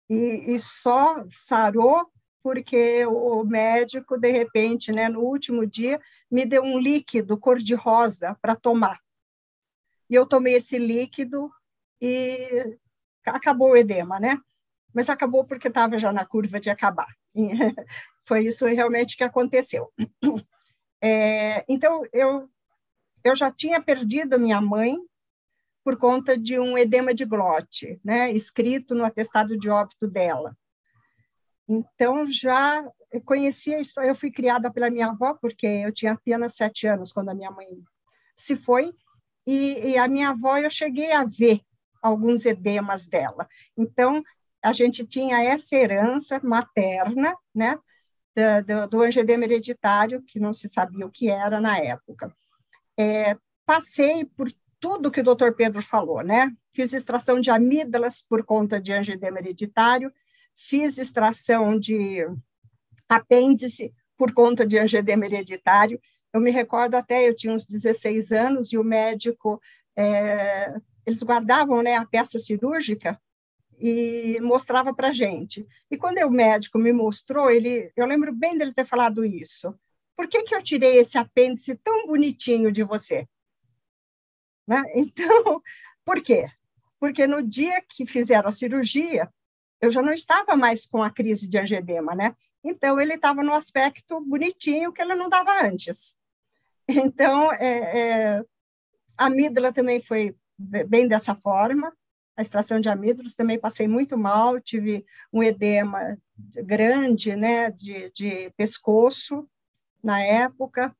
e só sarou porque o médico, de repente, né, no último dia, me deu um líquido cor-de-rosa para tomar. E eu tomei esse líquido e acabou o edema, né? Mas acabou porque estava já na curva de acabar. Foi isso realmente que aconteceu. Então, eu já tinha perdido minha mãe, por conta de um edema de glote, né, escrito no atestado de óbito dela. Então, já conhecia a história. Eu fui criada pela minha avó, porque eu tinha apenas 7 anos quando a minha mãe se foi, e a minha avó, eu cheguei a ver alguns edemas dela. Então, a gente tinha essa herança materna, né, do angedema hereditário, que não se sabia o que era na época. Passei por tudo que o doutor Pedro falou, né? Fiz extração de amígdalas por conta de angedema hereditário, fiz extração de apêndice por conta de angedema hereditário. Eu me recordo até, eu tinha uns 16 anos, e o médico, eles guardavam, né, a peça cirúrgica e mostrava para a gente. E quando o médico me mostrou, eu lembro bem dele ter falado isso. Por que eu tirei esse apêndice tão bonitinho de você? Né? Então, por quê? Porque no dia que fizeram a cirurgia, eu já não estava mais com a crise de angedema, né? Então, ele estava no aspecto bonitinho que ele não dava antes. Então, a amígdala também foi bem dessa forma. A extração de amígdalas também passei muito mal, tive um edema grande, né, de pescoço na época.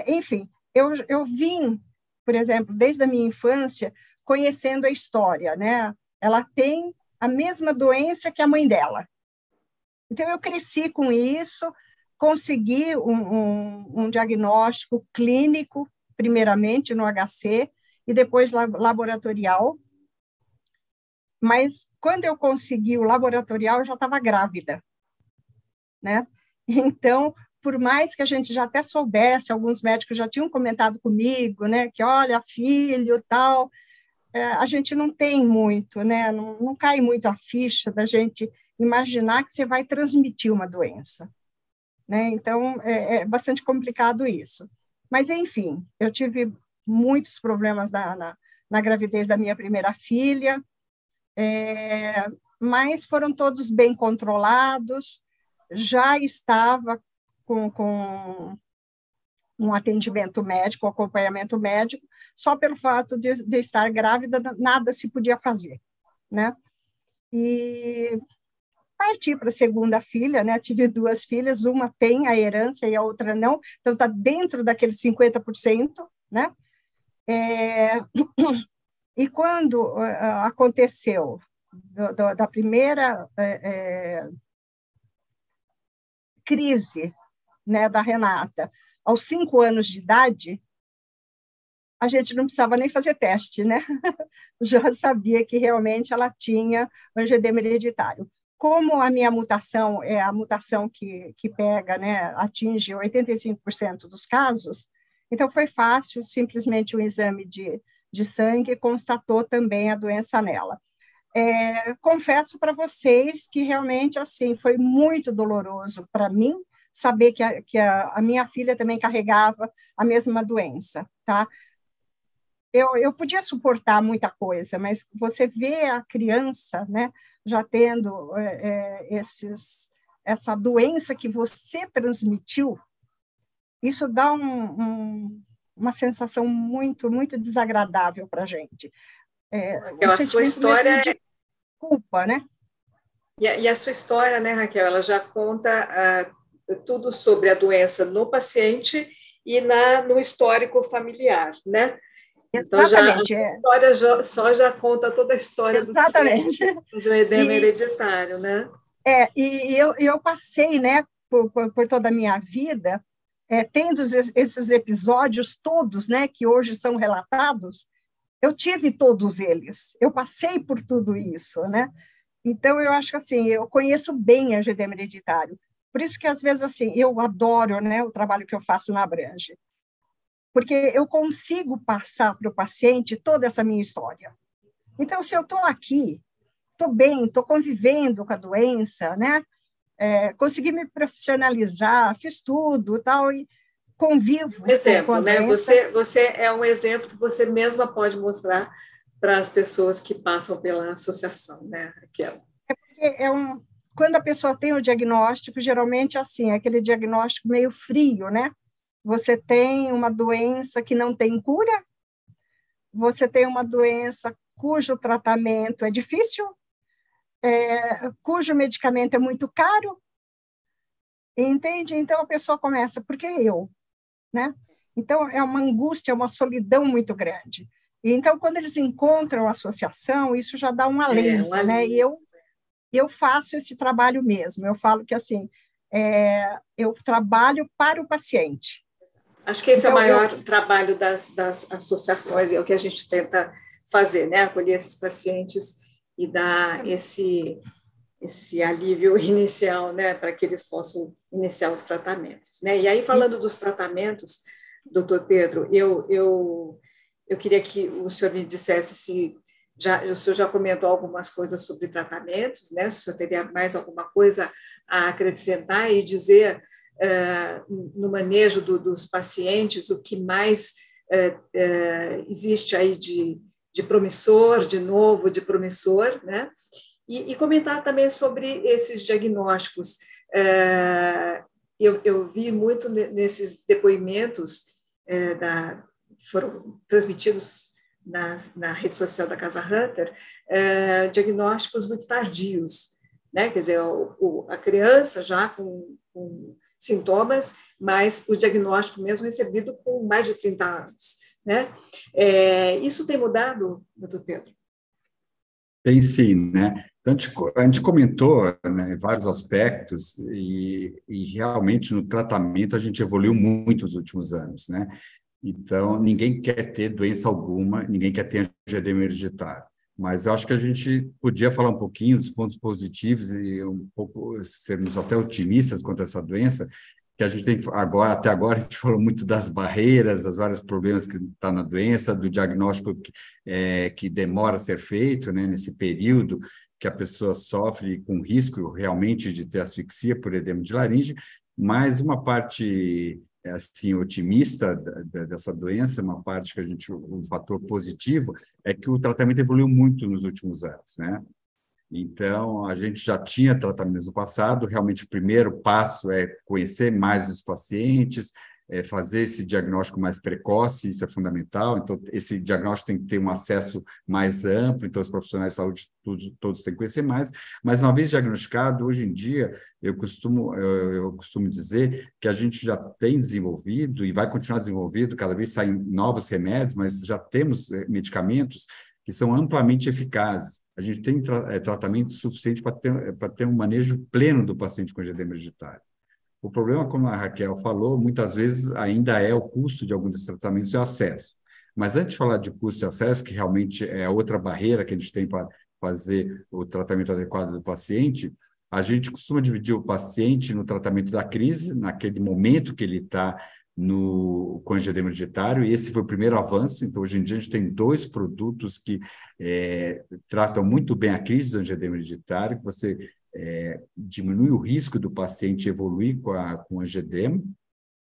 Enfim, eu vim, por exemplo, desde a minha infância, conhecendo a história, né? Ela tem a mesma doença que a mãe dela. Então, eu cresci com isso, consegui um diagnóstico clínico, primeiramente no HC, e depois laboratorial. Mas, quando eu consegui o laboratorial, eu já estava grávida, né? Então, por mais que a gente já até soubesse, alguns médicos já tinham comentado comigo, né, que, olha, filho, tal, a gente não tem muito, né, não cai muito a ficha da gente imaginar que você vai transmitir uma doença, né? Então, é bastante complicado isso. Mas, enfim, eu tive muitos problemas na gravidez da minha primeira filha, mas foram todos bem controlados, já estava com um atendimento médico, um acompanhamento médico, só pelo fato de estar grávida, nada se podia fazer, né? E parti para a segunda filha, né? Tive 2 filhas, uma tem a herança e a outra não, então está dentro daqueles 50%, né? E quando aconteceu da primeira crise, né, da Renata, aos 5 anos de idade, a gente não precisava nem fazer teste, né? Já sabia que realmente ela tinha angedema hereditário. Como a minha mutação é a mutação que pega, né, atinge 85% dos casos, então foi fácil, simplesmente um exame de sangue constatou também a doença nela. Confesso para vocês que realmente assim foi muito doloroso para mim saber que a minha filha também carregava a mesma doença, tá? Eu podia suportar muita coisa, mas você vê a criança, né, já tendo essa doença que você transmitiu, isso dá uma sensação muito, muito desagradável para a gente. A sua história de culpa, né? E a sua história, né, Raquel, ela já conta tudo sobre a doença no paciente e no histórico familiar, né? Então, Exatamente. A história já conta toda a história Exatamente. do edema hereditário, né? E eu passei, né, por toda a minha vida, tendo esses episódios todos, né, que hoje são relatados, eu tive todos eles, eu passei por tudo isso, né? Então, eu acho que, assim, eu conheço bem a angedema hereditário. Por isso que, às vezes, assim, eu adoro, né, o trabalho que eu faço na Abrange. Porque eu consigo passar para o paciente toda essa minha história. Então, se eu estou aqui, estou bem, estou convivendo com a doença, né? Consegui me profissionalizar, fiz tudo, tal, e convivo exemplo, com a né? doença. Você é um exemplo que você mesma pode mostrar para as pessoas que passam pela associação, né, Raquel? Quando a pessoa tem o diagnóstico, geralmente assim, aquele diagnóstico meio frio, né? Você tem uma doença que não tem cura, você tem uma doença cujo tratamento é difícil, cujo medicamento é muito caro, entende? Então, a pessoa começa, por que eu? Né? Então, é uma angústia, é uma solidão muito grande. E, então, quando eles encontram a associação, isso já dá um alento, né? E eu faço esse trabalho mesmo. Eu falo que, assim, eu trabalho para o paciente. Acho que esse é o maior trabalho das associações, é o que a gente tenta fazer, né? Acolher esses pacientes e dar esse alívio inicial, né? Para que eles possam iniciar os tratamentos, né? E aí, falando dos tratamentos, doutor Pedro, eu queria que o senhor me dissesse se o senhor já comentou algumas coisas sobre tratamentos, né? Se o senhor teria mais alguma coisa a acrescentar e dizer no manejo dos pacientes o que mais existe aí de promissor, de novo, de promissor, né? E comentar também sobre esses diagnósticos. Eu vi muito nesses depoimentos que foram transmitidos na rede social da Casa Hunter, diagnósticos muito tardios, né? Quer dizer, a criança já com sintomas, mas o diagnóstico mesmo recebido com mais de 30 anos, né? Isso tem mudado, doutor Pedro? Tem sim, né? Então, a gente comentou, né, vários aspectos e realmente no tratamento a gente evoluiu muito nos últimos anos, né? Então, ninguém quer ter doença alguma, ninguém quer ter angioedema hereditário. Mas eu acho que a gente podia falar um pouquinho dos pontos positivos e um pouco sermos até otimistas quanto a essa doença, que a gente tem até agora a gente falou muito das barreiras, das vários problemas que está na doença, do diagnóstico que demora a ser feito, né, nesse período que a pessoa sofre com risco realmente de ter asfixia por edema de laringe, mas uma parte assim otimista dessa doença, uma parte que um fator positivo é que o tratamento evoluiu muito nos últimos anos, né? Então, a gente já tinha tratamentos no passado, realmente o primeiro passo é conhecer mais os pacientes, fazer esse diagnóstico mais precoce, isso é fundamental. Então, esse diagnóstico tem que ter um acesso mais amplo, então os profissionais de saúde todos têm que conhecer mais. Mas, uma vez diagnosticado, hoje em dia, eu costumo dizer que a gente já tem desenvolvido e vai continuar desenvolvendo, cada vez saem novos remédios, mas já temos medicamentos que são amplamente eficazes. A gente tem tratamento suficiente para ter um manejo pleno do paciente com angioedema hereditário. O problema, como a Raquel falou, muitas vezes ainda é o custo de alguns desses tratamentos e o acesso. Mas antes de falar de custo e acesso, que realmente é outra barreira que a gente tem para fazer o tratamento adequado do paciente, a gente costuma dividir o paciente no tratamento da crise, naquele momento que ele está com angioedema hereditário, e esse foi o primeiro avanço. Então, hoje em dia, a gente tem 2 produtos que tratam muito bem a crise do angioedema hereditário, que você diminui o risco do paciente evoluir com angioedema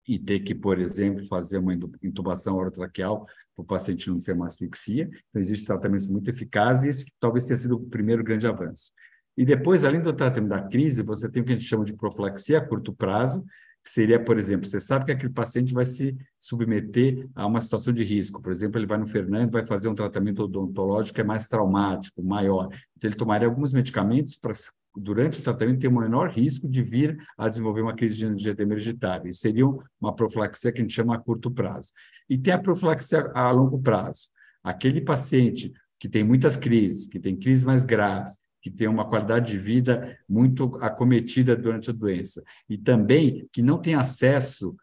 e ter que, por exemplo, fazer uma intubação orotraqueal para o paciente não ter uma asfixia. Então, existem tratamentos muito eficazes e esse talvez tenha sido o primeiro grande avanço. E depois, além do tratamento da crise, você tem o que a gente chama de profilaxia a curto prazo, que seria, por exemplo, você sabe que aquele paciente vai se submeter a uma situação de risco. Por exemplo, ele vai no Fernando, vai fazer um tratamento odontológico que é mais traumático, maior. Então, ele tomaria alguns medicamentos para, durante o tratamento, ter um menor risco de vir a desenvolver uma crise de angioedema hereditário. Isso seria uma profilaxia que a gente chama a curto prazo. E tem a profilaxia a longo prazo. Aquele paciente que tem muitas crises, que tem crises mais graves, que tem uma qualidade de vida muito acometida durante a doença, e também que não tem acesso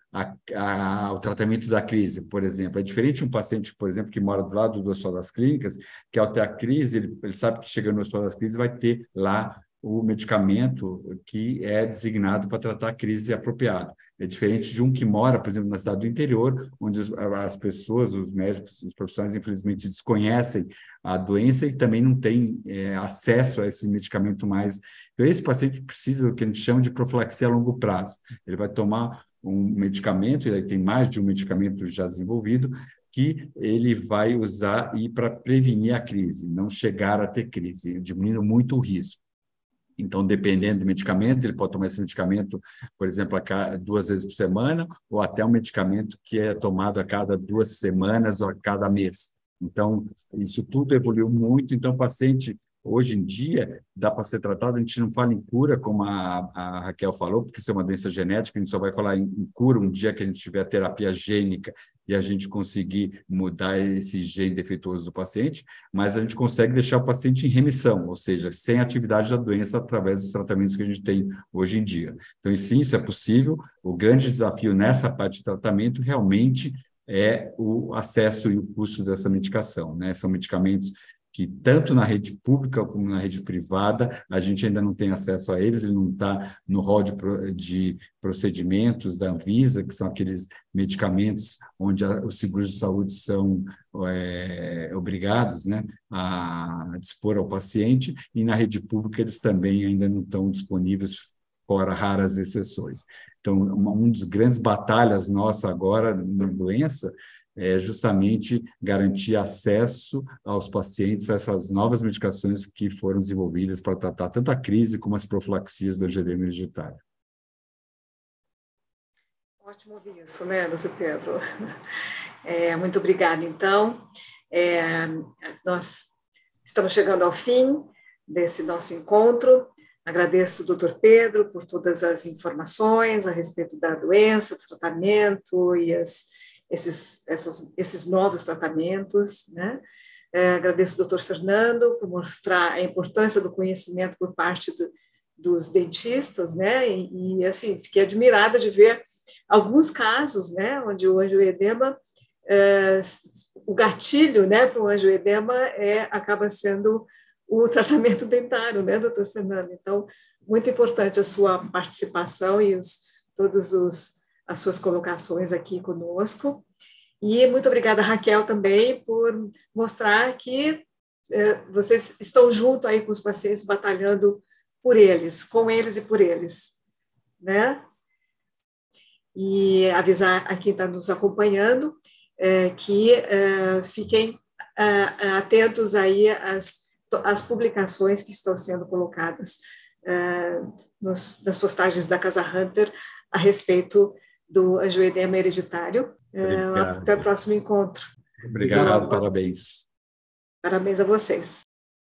ao tratamento da crise, por exemplo. É diferente um paciente, por exemplo, que mora do lado do Hospital das Clínicas, que ao ter a crise, ele sabe que chega no Hospital das Clínicas vai ter lá o medicamento que é designado para tratar a crise apropriado. É diferente de um que mora, por exemplo, na cidade do interior, onde as pessoas, os médicos, os profissionais, infelizmente, desconhecem a doença e também não têm acesso a esse medicamento mais. Então, esse paciente precisa do que a gente chama de profilaxia a longo prazo. Ele vai tomar um medicamento, e aí tem mais de um medicamento já desenvolvido, que ele vai usar para prevenir a crise, não chegar a ter crise, diminuindo muito o risco. Então, dependendo do medicamento, ele pode tomar esse medicamento, por exemplo, 2 vezes por semana, ou até um medicamento que é tomado a cada 2 semanas ou a cada mês. Então, isso tudo evoluiu muito. Então, o paciente, hoje em dia, dá para ser tratado. A gente não fala em cura, como a Raquel falou, porque isso é uma doença genética, a gente só vai falar em cura um dia que a gente tiver a terapia gênica e a gente conseguir mudar esse gene defeituoso do paciente, mas a gente consegue deixar o paciente em remissão, ou seja, sem atividade da doença através dos tratamentos que a gente tem hoje em dia. Então, sim, isso é possível. O grande desafio nessa parte de tratamento realmente é o acesso e o custo dessa medicação, né? São medicamentos que tanto na rede pública como na rede privada, a gente ainda não tem acesso a eles, ele não está no rol de procedimentos da Anvisa, que são aqueles medicamentos onde os seguros de saúde são obrigados, né, a dispor ao paciente, e na rede pública eles também ainda não estão disponíveis, fora raras exceções. Então, um dos grandes batalhas nossa agora na doença é justamente garantir acesso aos pacientes a essas novas medicações que foram desenvolvidas para tratar tanto a crise como as profilaxias do angioedema hereditário. Ótimo ouvir isso, né, doutor Pedro? Muito obrigada, então. Nós estamos chegando ao fim desse nosso encontro. Agradeço ao doutor Pedro por todas as informações a respeito da doença, do tratamento e esses novos tratamentos, né? Agradeço ao doutor Fernando por mostrar a importância do conhecimento por parte dos dentistas, né? E assim, fiquei admirada de ver alguns casos, né, onde o angioedema, o gatilho, né, para o angioedema acaba sendo o tratamento dentário, né, doutor Fernando? Então, muito importante a sua participação e todas as suas colocações aqui conosco. E muito obrigada, Raquel, também, por mostrar que vocês estão junto aí com os pacientes, batalhando por eles, com eles e por eles, né? E avisar a quem está nos acompanhando que fiquem atentos aí às publicações que estão sendo colocadas nas postagens da Casa Hunter a respeito do angioedema hereditário. Até o próximo encontro. Obrigado, parabéns. Parabéns a vocês.